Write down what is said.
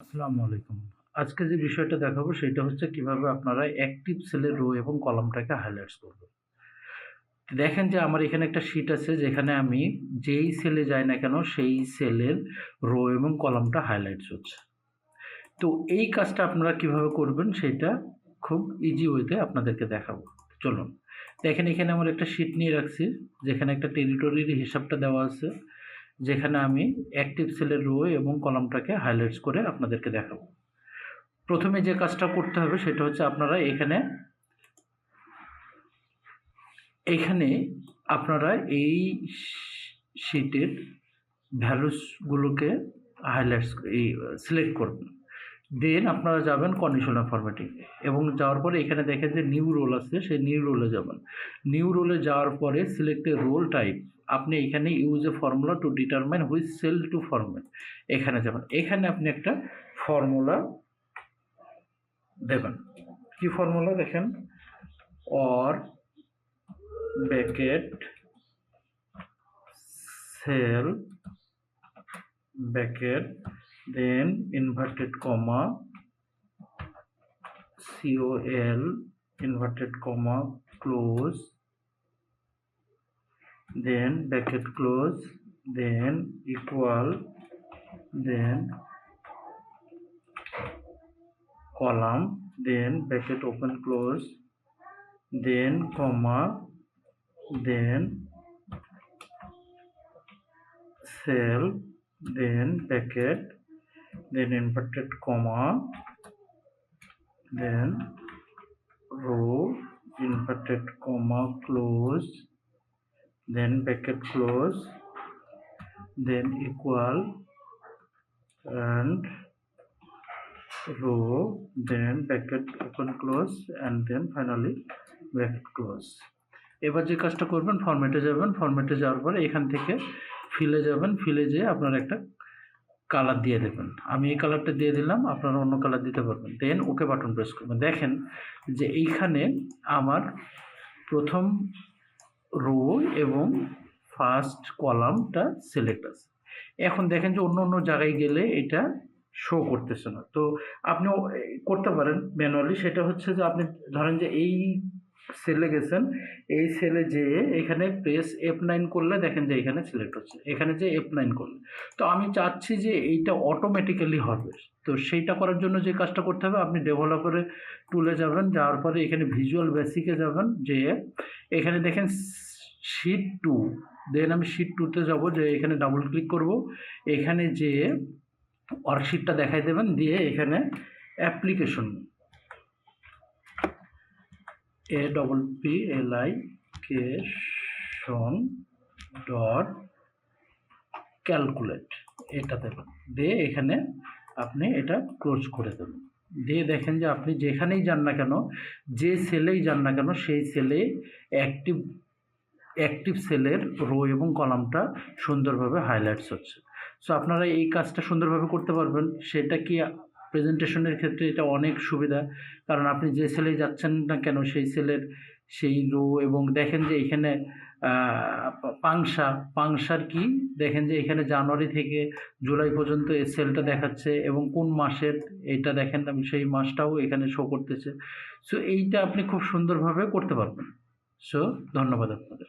আসসালামু আলাইকুম। আজকে যে বিষয়টা দেখাবো সেটা হচ্ছে কিভাবে আপনারা অ্যাক্টিভ সেলের রো এবং কলামটাকে হাইলাইটস করবেন। দেখেন যে আমার এখানে একটা শীট আছে যেখানে আমি যেই সেলে যাই না কেন সেই সেলের রো এবং কলামটা হাইলাইটস হচ্ছে। তো এই কাজটা আপনারা কিভাবে করবেন সেটা খুব ইজি ওয়েতে আপনাদেরকে দেখাবো। চলুন। দেখেন এখানে আমার একটা শীট নিয়ে রাখছি যেখানে একটা টেরিটরির হিসাবটা দেওয়া আছে। যেখানে আমি অ্যাক্টিভ সেলের রো এবং কলামটাকে হাইলাইটস করে আপনাদেরকে দেখাবো। প্রথমে যে কাজটা করতে হবে সেটা হচ্ছে আপনারা এখানে আপনারা এই শীটের ভ্যালুসগুলোকে হাইলাইটস সিলেক্ট করবেন। দেন আপনারা যাবেন কন্ডিশনাল ফরম্যাটিং এবং যাওয়ার পরে এখানে দেখেন যে নিউ রোল আছে, সেই নিউ রোলে যাবেন। নিউ রোলে যাওয়ার পরে সিলেক্ট এ রোল টাইপ। আপনি এখানে use a formula to determine which cell to format, এখানে যাবেন। এখানে আপনি একটা ফর্মুলা দেবেন। কি ফর্মুলা দেখেন, অর ব্র্যাকেট সেল ব্র্যাকেট দেন inverted comma col inverted comma close then bracket close then equal then column then bracket open close then comma then cell then bracket then inverted comma then row inverted comma close then bracket close then equal and row then bracket open close and then finally bracket close। এবার যে কাজটা করবেন, ফরম্যাটে যাবেন। ফরম্যাটে যাওয়ার পরে এখান থেকে ফিলে যাবেন। ফিলে যেয়ে আপনারা একটা কালার দিয়ে দেবেন। আমি এই কালারটা দিয়ে দিলাম, আপনারা অন্য কালার দিতে পারবেন। দেন ওকে বাটন প্রেস করবেন। দেখেন যে এইখানে আমার প্রথম রো এবং ফার্স্ট কলামটা সিলেক্ট আছে। এখন দেখেন যে অন্য জায়গায় গেলে এটা শো করতেছে না। তো আপনিও করতে পারেন ম্যানুয়ালি। সেটা হচ্ছে যে আপনি ধরেন যে এই সেলে গেছেন, এই সেলে যেয়ে এখানে প্রেস F9 করলে দেখেন যে এখানে সিলেক্ট হচ্ছে। এখানে যে F9 করলে, তো আমি চাচ্ছি যে এইটা অটোমেটিক্যালি হবে। তো সেইটা করার জন্য যে কাজটা করতে হবে, আপনি ডেভেলপারে টুলে যাবেন। যাওয়ার পরে এখানে ভিজুয়াল বেসিকে যাবেন, যেয়ে এখানে দেখেন শীট 2। দেন আমি শীট 2তে যাব, যে এখানে ডাবল ক্লিক করব। এখানে যেয়ে ওয়ার্কশিটটা দেখাই দেবেন, দিয়ে এখানে অ্যাপ্লিকেশন application ডট ক্যালকুলেট এটা দেবেন। দিয়ে এখানে আপনি এটা ক্লোজ করে দেবেন। দিয়ে দেখেন যে আপনি যেখানেই যান না কেন, যে সেলেই যান না কেন, সেই সেলে অ্যাক্টিভ সেলের রো এবং কলামটা সুন্দরভাবে হাইলাইটস হচ্ছে। সো আপনারা এই কাজটা সুন্দরভাবে করতে পারবেন। সেটা কি প্রেজেন্টেশনের ক্ষেত্রে এটা অনেক সুবিধা, কারণ আপনি যে সেলেই যাচ্ছেন না কেন সেই সেলের সেই রো এবং দেখেন যে এখানে পাংশার কি দেখেন যে এখানে জানুয়ারি থেকে জুলাই পর্যন্ত এই সেলটা দেখাচ্ছে এবং কোন মাসের এটা দেখেন আমি সেই মাসটাও এখানে শো করতেছে। সো এইটা আপনি খুব সুন্দরভাবে করতে পারবেন। সো ধন্যবাদ আপনাদের।